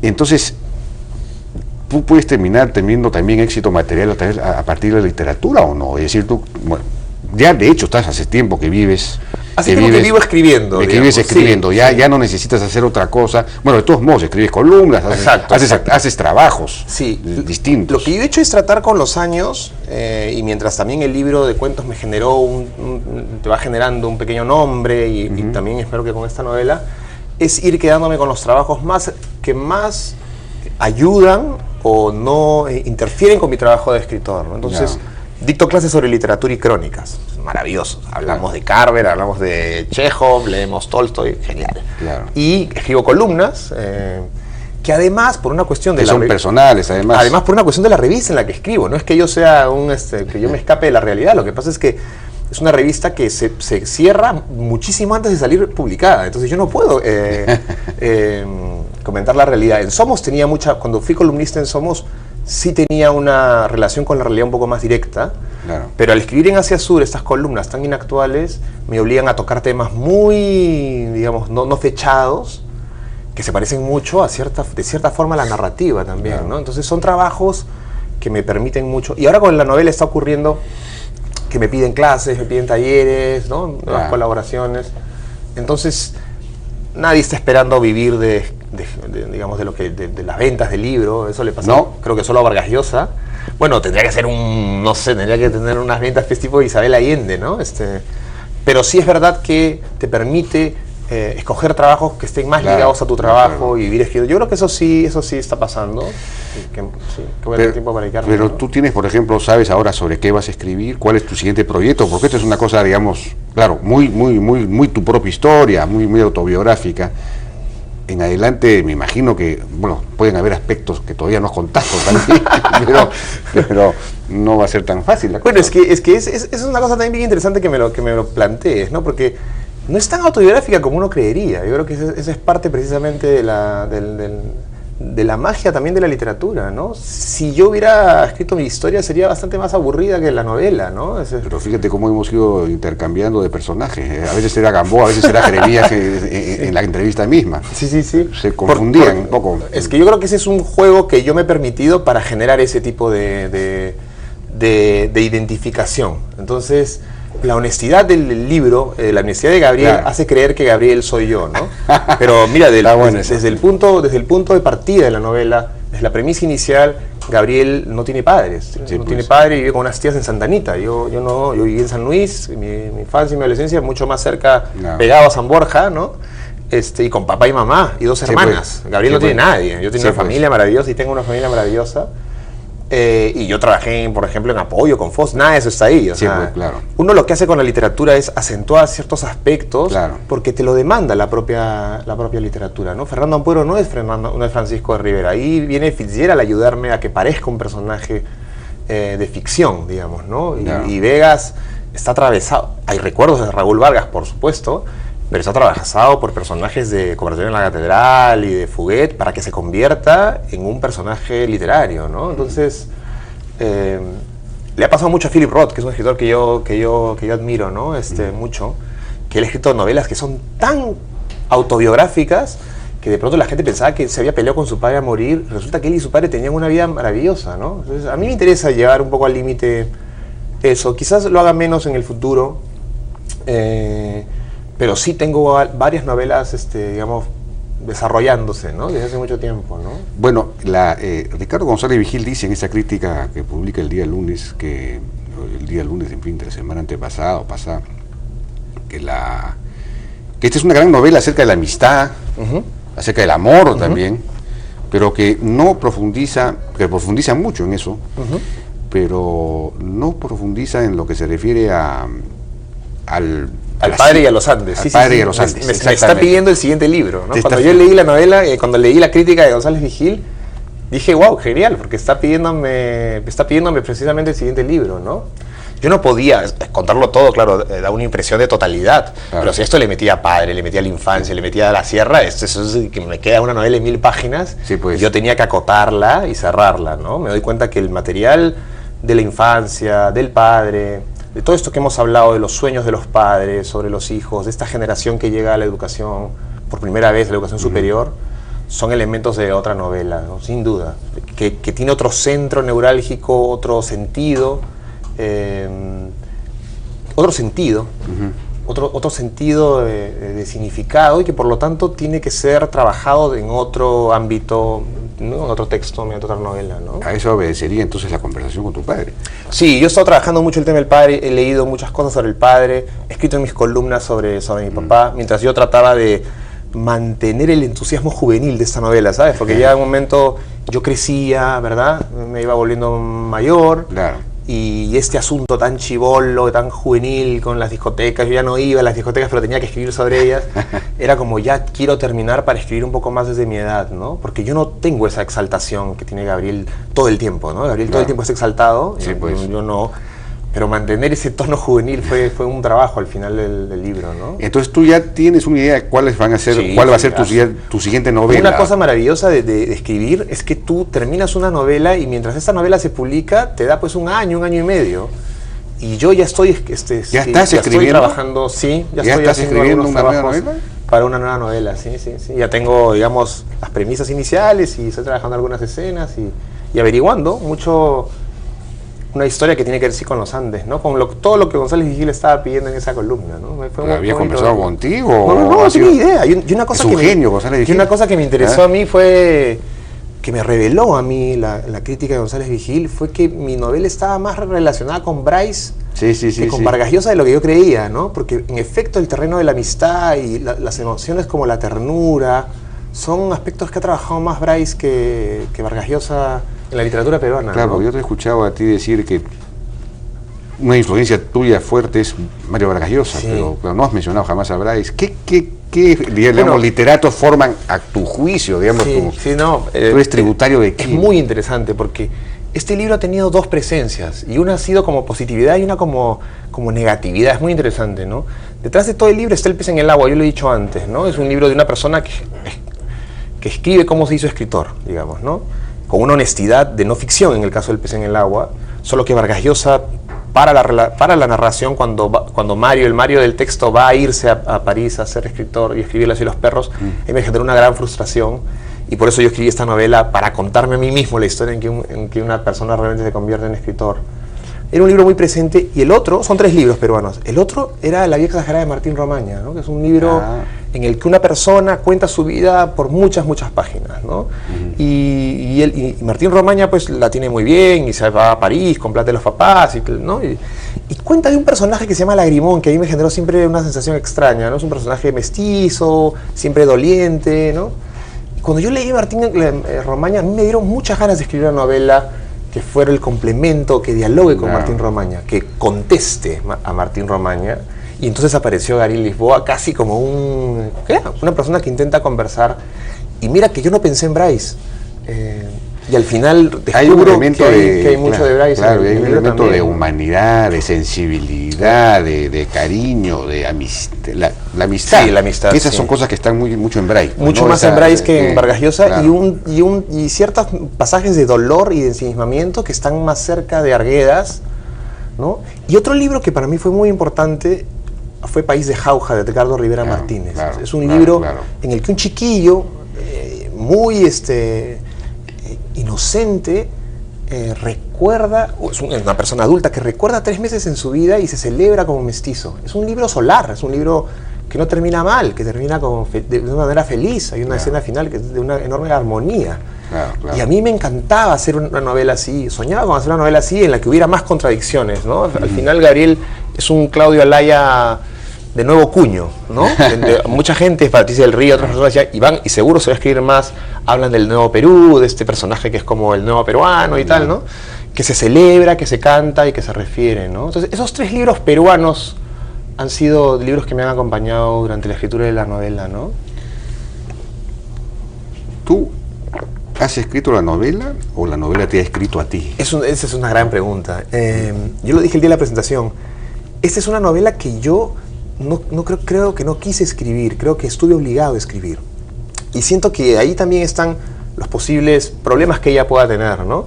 Entonces, tú puedes terminar teniendo también éxito material a partir de la literatura o no. Es decir, tú, bueno, ya de hecho estás hace tiempo que vives. Así que vivo escribiendo. Que vives escribiendo, sí, ya no necesitas hacer otra cosa. Bueno, de todos modos, escribes columnas, haces trabajos distintos. Lo que yo he hecho es tratar con los años, y mientras también el libro de cuentos me generó te va generando un pequeño nombre, y también espero que con esta novela, es ir quedándome con los trabajos que más ayudan o no interfieren con mi trabajo de escritor, ¿no? Entonces, dicto clases sobre literatura y crónicas, maravilloso. Hablamos de Carver, hablamos de Chekhov, leemos Tolstoy, genial. Y escribo columnas, que además, por una cuestión de son personales, además por una cuestión de la revista en la que escribo, no es que yo sea que yo me escape de la realidad, lo que pasa es que es una revista que se cierra muchísimo antes de salir publicada, entonces yo no puedo comentar la realidad. En Somos tenía cuando fui columnista en Somos, sí tenía una relación con la realidad un poco más directa, pero al escribir en Asia Sur estas columnas tan inactuales me obligan a tocar temas muy, digamos, no fechados, que se parecen mucho de cierta forma a la narrativa también, ¿no? Entonces son trabajos que me permiten mucho. Y ahora con la novela está ocurriendo que me piden clases, me piden talleres, ¿no? Nuevas colaboraciones. Entonces, nadie está esperando vivir digamos, de las ventas del libro. Eso le pasó, creo que solo a Vargas Llosa. Bueno, tendría que ser tendría que tener unas ventas tipo Isabel Allende, ¿no? Pero sí es verdad que te permite escoger trabajos que estén más ligados a tu trabajo y vivir escribiendo. Yo creo que eso sí está pasando. Que voy a tener tiempo para dedicarme. Pero tú tienes, por ejemplo, sabes ahora sobre qué vas a escribir, cuál es tu siguiente proyecto, porque esto es una cosa, digamos, claro, muy tu propia historia, muy autobiográfica. En adelante me imagino que, bueno, pueden haber aspectos que todavía no has contado también, pero no va a ser tan fácil la cosa. Bueno, es que es una cosa también bien interesante que me lo plantees, ¿no? Porque no es tan autobiográfica como uno creería. Yo creo que esa es parte precisamente de la magia también de la literatura, ¿no? Si yo hubiera escrito mi historia sería bastante más aburrida que la novela, ¿no? Pero fíjate cómo hemos ido intercambiando de personajes. A veces era Gamboa, a veces era Jeremías en la entrevista misma. Sí. Se confundían un poco. Es que yo creo que ese es un juego que yo me he permitido para generar ese tipo de identificación. Entonces, la honestidad del libro, la honestidad de Gabriel hace creer que Gabriel soy yo, ¿no? Pero mira, desde el punto de partida de la novela, desde la premisa inicial, Gabriel no tiene padres, tiene padre y vive con unas tías en Santa Anita. Yo viví en San Luis, mi infancia y mi adolescencia mucho más cerca, pegado a San Borja, ¿no? Y con papá y mamá y dos hermanas. Gabriel no tiene nadie. Yo tengo una familia maravillosa y tengo una familia maravillosa. Y yo trabajé, por ejemplo, en apoyo con FOS, nada de eso está ahí. O sea, uno lo que hace con la literatura es acentuar ciertos aspectos porque te lo demanda la propia literatura, ¿no? Fernando Ampuero no es Francisco de Rivera. Ahí viene Fitzgerald a ayudarme a que parezca un personaje de ficción, digamos, ¿no? Y Vegas está atravesado. Hay recuerdos de Raúl Vargas, por supuesto, pero está atravesado por personajes de Conversación en la Catedral y de Fuguet para que se convierta en un personaje literario, ¿no? Entonces, le ha pasado mucho a Philip Roth, que es un escritor que yo admiro, ¿no? Mucho, que él ha escrito novelas que son tan autobiográficas que de pronto la gente pensaba que se había peleado con su padre a morir. Resulta que él y su padre tenían una vida maravillosa, ¿no? Entonces, a mí me interesa llevar un poco al límite eso. Quizás lo haga menos en el futuro, pero sí tengo varias novelas, digamos, desarrollándose, ¿no? Desde hace mucho tiempo, ¿no? Bueno, Ricardo González Vigil dice en esa crítica que publica el día lunes, en fin, de la semana antepasada o pasada, que esta es una gran novela acerca de la amistad, acerca del amor también, pero que profundiza mucho en eso, pero no profundiza en lo que se refiere al padre y a los Andes. Al padre y a los Andes. Me está pidiendo el siguiente libro, ¿no? Cuando yo leí la novela, cuando leí la crítica de González Vigil, dije, wow, genial, porque está pidiéndome precisamente el siguiente libro, ¿no? Yo no podía contarlo todo, claro, da una impresión de totalidad, pero si esto le metía padre, le metía la infancia, le metía a la sierra, eso es que me queda una novela de 1000 páginas, y yo tenía que acotarla y cerrarla, ¿no? Me doy cuenta que el material de la infancia, del padre, de todo esto que hemos hablado, de los sueños de los padres sobre los hijos, de esta generación que llega a la educación por primera vez, a la educación superior, son elementos de otra novela, ¿no? Sin duda, que tiene otro centro neurálgico, otro sentido, otro sentido de significado, y que por lo tanto tiene que ser trabajado en otro ámbito, ¿no? En otro texto, en otra novela, ¿no? A eso obedecería entonces la conversación con tu padre. Sí, yo he estado trabajando mucho el tema del padre, he leído muchas cosas sobre el padre, he escrito en mis columnas sobre mi papá, mientras yo trataba de mantener el entusiasmo juvenil de esta novela, ¿sabes? Porque ya en un momento yo crecía, ¿verdad? Me iba volviendo mayor. Claro. Y este asunto tan chibolo, tan juvenil con las discotecas, yo ya no iba a las discotecas, pero tenía que escribir sobre ellas, era como, ya quiero terminar para escribir un poco más desde mi edad, ¿no? Porque yo no tengo esa exaltación que tiene Gabriel todo el tiempo, ¿no? Gabriel todo el tiempo está exaltado, sí, pues. yo no. Pero mantener ese tono juvenil fue un trabajo al final del libro, ¿no? Entonces tú ya tienes una idea de cuál va a ser tu siguiente novela. Una cosa maravillosa de escribir es que tú terminas una novela y mientras esta novela se publica te da pues un año y medio. Y yo ya estoy escribiendo, trabajando, sí, ya estás escribiendo una nueva novela. Para una nueva novela, sí. Ya tengo, digamos, las premisas iniciales y estoy trabajando algunas escenas y averiguando mucho. Una historia que tiene que ver sí con los Andes, ¿no? Con todo lo que González Vigil estaba pidiendo en esa columna, ¿no? ¿Había conversado contigo? No tenía idea. Y una cosa es un genio, González Vigil. Y una cosa que me interesó a mí fue, que me reveló a mí la crítica de González Vigil, fue que mi novela estaba más relacionada con Bryce que con Vargas Llosa de lo que yo creía, ¿no? Porque en efecto el terreno de la amistad y las emociones como la ternura son aspectos que ha trabajado más Bryce que Vargas Llosa en la literatura peruana. Claro, ¿no? Yo te he escuchado a ti decir que una influencia tuya fuerte es Mario Vargas Llosa, sí. pero no has mencionado jamás a Bryce. ¿Qué literatos forman a tu juicio, digamos, tú eres tributario de quién? Es muy interesante porque este libro ha tenido dos presencias, y una ha sido como positividad y una como negatividad. Es muy interesante, ¿no? Detrás de todo el libro está El pez en el agua, yo lo he dicho antes, ¿no? Es un libro de una persona que escribe cómo se hizo escritor, digamos, ¿no? Con una honestidad de no ficción en el caso del pez en el agua, solo que Vargas Llosa para la narración cuando Mario, el Mario del texto, va a irse a París a ser escritor y escribir Las y los perros, me generó una gran frustración, y por eso yo escribí esta novela, para contarme a mí mismo la historia en que una persona realmente se convierte en escritor. Era un libro muy presente, y el otro, son 3 libros peruanos, el otro era La vida exagerada de Martín Romaña, ¿no? Que es un libro en el que una persona cuenta su vida por muchas páginas, ¿no? Y Martín Romaña pues la tiene muy bien, y se va a París con plata de los papás, ¿no? Y cuenta de un personaje que se llama Lagrimón, que a mí me generó siempre una sensación extraña, ¿no? Es un personaje mestizo, siempre doliente, ¿no? Y cuando yo leí Martín Romaña, a mí me dieron muchas ganas de escribir una novela que fuera el complemento, que dialogue con Martín Romaña, que conteste a Martín Romaña. Y entonces apareció Gabriel Lisboa casi como una persona que intenta conversar. Y mira que yo no pensé en Bryce. Y al final descubro que hay mucho de Bryce. Claro, hay un elemento de humanidad, de sensibilidad, de cariño, de amistad. La amistad. Sí, la amistad. Esas son cosas que están mucho en Bryce. Mucho más en Bryce que en Vargas Llosa, claro. Y ciertos pasajes de dolor y de ensimismamiento que están más cerca de Arguedas, ¿no? Y otro libro que para mí fue muy importante fue País de Jauja, de Edgardo Rivera Martínez. Es un libro en el que un chiquillo muy inocente recuerda, es una persona adulta que recuerda 3 meses en su vida y se celebra como mestizo. Es un libro solar, es un libro que no termina mal, que termina de una manera feliz. Hay una escena final que es de una enorme armonía. Y a mí me encantaba hacer una novela así, soñaba con hacer una novela así en la que hubiera más contradicciones, ¿no? Al final Gabriel es un Claudio Alaya de nuevo cuño, ¿no? Mucha gente, Patricia del Río, otras personas decían, y seguro se va a escribir más, hablan del Nuevo Perú, de este personaje que es como el nuevo peruano y tal, ¿no? Que se celebra, que se canta y que se refiere, ¿no? Entonces, esos 3 libros peruanos han sido libros que me han acompañado durante la escritura de la novela, ¿no? ¿Tú has escrito la novela o la novela te ha escrito a ti? Esa es una gran pregunta. Yo lo dije el día de la presentación. Esta es una novela que yo creo que no quise escribir, creo que estuve obligado a escribir. Y siento que ahí también están los posibles problemas que ella pueda tener, ¿no?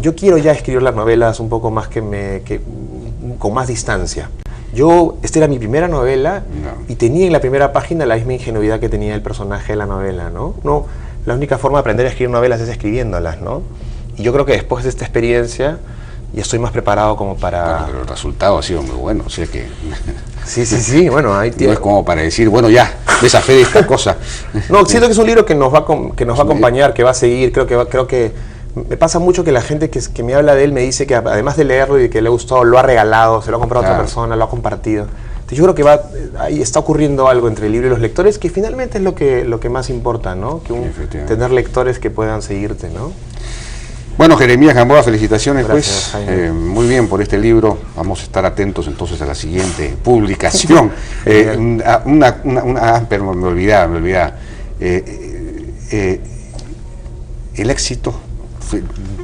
Yo quiero ya escribir las novelas un poco más con más distancia. Esta era mi primera novela y tenía en la primera página la misma ingenuidad que tenía el personaje de la novela, ¿no? La única forma de aprender a escribir novelas es escribiéndolas, ¿no? Y yo creo que después de esta experiencia ya estoy más preparado como para... Bueno, pero el resultado ha sido muy bueno, o sea que... Sí, bueno, ahí no es como para decir, bueno, ya, desafíe esta cosa. No, siento que es un libro que nos va a acompañar, que va a seguir, creo que me pasa mucho que la gente que me habla de él me dice que además de leerlo y que le ha gustado, lo ha regalado, se lo ha comprado a otra persona, lo ha compartido. Entonces yo creo que ahí está ocurriendo algo entre el libro y los lectores, que finalmente es lo que más importa, ¿no? Que tener lectores que puedan seguirte, ¿no? Bueno, Jeremías Gamboa, felicitaciones. Gracias, pues, muy bien por este libro. Vamos a estar atentos entonces a la siguiente publicación. Pero me olvidaba. El éxito,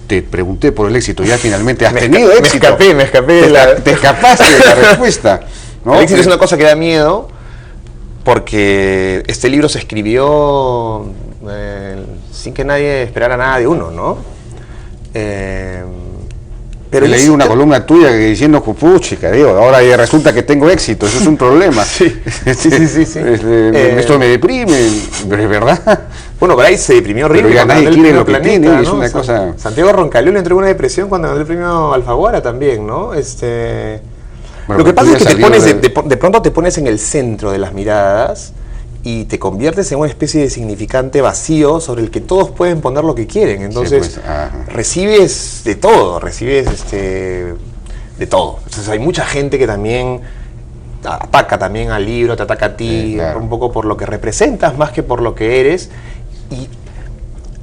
te pregunté por el éxito, ya finalmente has tenido éxito. Me escapé. Te escapaste de la respuesta, ¿no? El éxito es una cosa que da miedo, porque este libro se escribió sin que nadie esperara nada de uno, ¿no? Pero he leído una columna tuya diciendo, puchica, digo, ahora ya resulta que tengo éxito, eso es un problema. Sí. Esto me deprime, pero es verdad. Bueno, Bryce se deprimió horrible. Pero ya nadie quiere lo que Planeta, tiene, ¿no? es una cosa... Santiago Roncaliolo entró en una depresión cuando ganó el premio Alfaguara también, ¿no? Bueno, lo que pasa es que de pronto te pones en el centro de las miradas y te conviertes en una especie de significante vacío sobre el que todos pueden poner lo que quieren. Entonces, sí, pues, recibes de todo, de todo. Entonces hay mucha gente que también ataca también al libro, te ataca a ti, claro, un poco por lo que representas más que por lo que eres. Y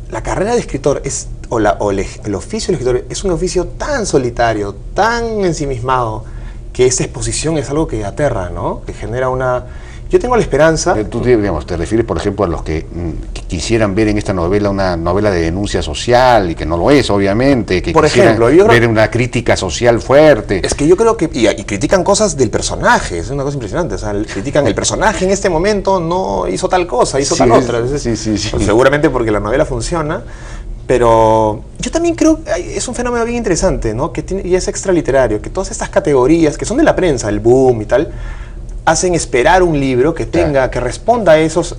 la carrera de escritor el oficio de escritor es un oficio tan solitario, tan ensimismado, que esa exposición es algo que aterra, ¿no? Que genera una... Yo tengo la esperanza... Tú, digamos, te refieres, por ejemplo, a los que quisieran ver en esta novela una novela de denuncia social, y que no lo es, obviamente, que por quisieran ejemplo, ver una crítica social fuerte. Es que yo creo que... Y critican cosas del personaje, es una cosa impresionante. O sea, critican el personaje en este momento, no hizo tal cosa, hizo tal otra. Entonces, sí. Pues, seguramente porque la novela funciona, pero yo también creo que es un fenómeno bien interesante, ¿no? Y es extraliterario, que todas estas categorías que son de la prensa, el boom y tal, hacen esperar un libro que que responda a esos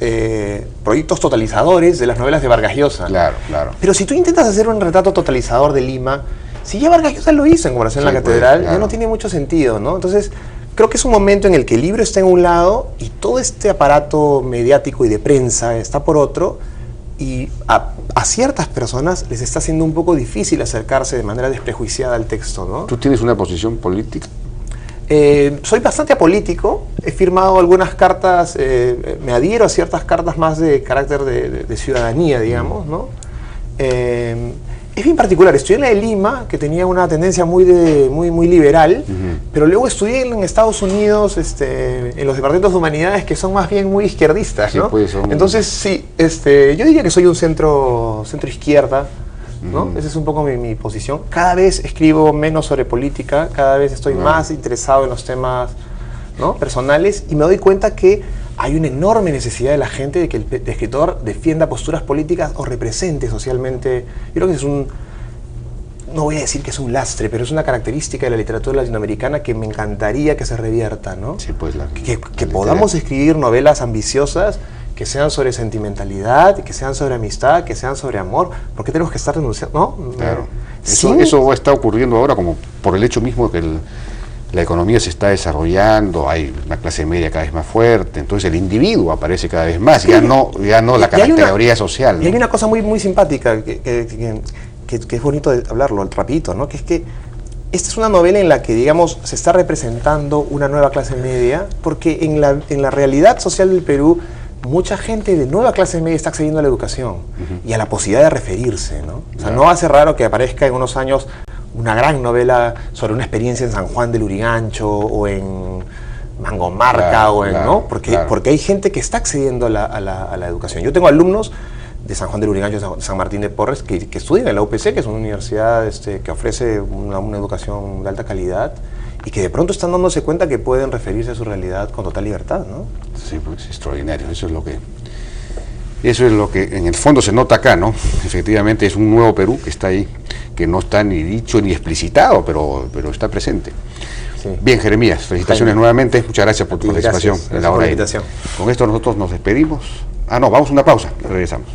proyectos totalizadores de las novelas de Vargas Llosa. Claro. Pero si tú intentas hacer un retrato totalizador de Lima, si ya Vargas Llosa lo hizo en Conversación en la Catedral, ya no tiene mucho sentido, ¿no? Entonces, creo que es un momento en el que el libro está en un lado y todo este aparato mediático y de prensa está por otro, y a ciertas personas les está siendo un poco difícil acercarse de manera desprejuiciada al texto, ¿no? ¿Tú tienes una posición política? Soy bastante apolítico, he firmado algunas cartas, me adhiero a ciertas cartas más de carácter de ciudadanía, digamos, ¿no? Es bien particular, estudié en la de Lima, que tenía una tendencia muy liberal, pero luego estudié en Estados Unidos, en los departamentos de humanidades, que son más bien muy izquierdistas, ¿no? Pues, Entonces, sí, yo diría que soy un centro izquierda, ¿no? Esa es un poco mi posición. Cada vez escribo menos sobre política, cada vez estoy más interesado en los temas, ¿no?, personales, y me doy cuenta que hay una enorme necesidad de la gente de que el escritor defienda posturas políticas o represente socialmente. Yo creo que es no voy a decir que es un lastre, pero es una característica de la literatura latinoamericana que me encantaría que se revierta, ¿no? Sí, pues que podamos escribir novelas ambiciosas que sean sobre sentimentalidad, que sean sobre amistad, que sean sobre amor. ¿Por qué tenemos que estar renunciando? ¿No? Claro. Eso está ocurriendo ahora como por el hecho mismo de que la economía se está desarrollando, hay una clase media cada vez más fuerte, entonces el individuo aparece cada vez más, ya no la categoría social, ¿no? Y hay una cosa muy simpática que es bonito de hablarlo rapidito, ¿no? Que es que esta es una novela en la que, digamos, se está representando una nueva clase media, porque en la realidad social del Perú, mucha gente de nueva clase media está accediendo a la educación y a la posibilidad de referirse, ¿no? O sea, no va a ser raro que aparezca en unos años una gran novela sobre una experiencia en San Juan del Lurigancho o en Mangomarca, ¿no? Porque hay gente que está accediendo a la educación. Yo tengo alumnos de San Juan del Lurigancho, San Martín de Porres, que estudian en la UPC, que es una universidad que ofrece una educación de alta calidad, y que de pronto están dándose cuenta que pueden referirse a su realidad con total libertad, ¿no? Sí, pues es extraordinario. Eso es lo que en el fondo se nota acá, ¿no? Efectivamente es un nuevo Perú que está ahí, que no está ni dicho ni explicitado, pero está presente. Sí. Bien, Jeremías, felicitaciones nuevamente. Muchas gracias por tu participación en la hora. Con esto nosotros nos despedimos. No, vamos a una pausa y regresamos.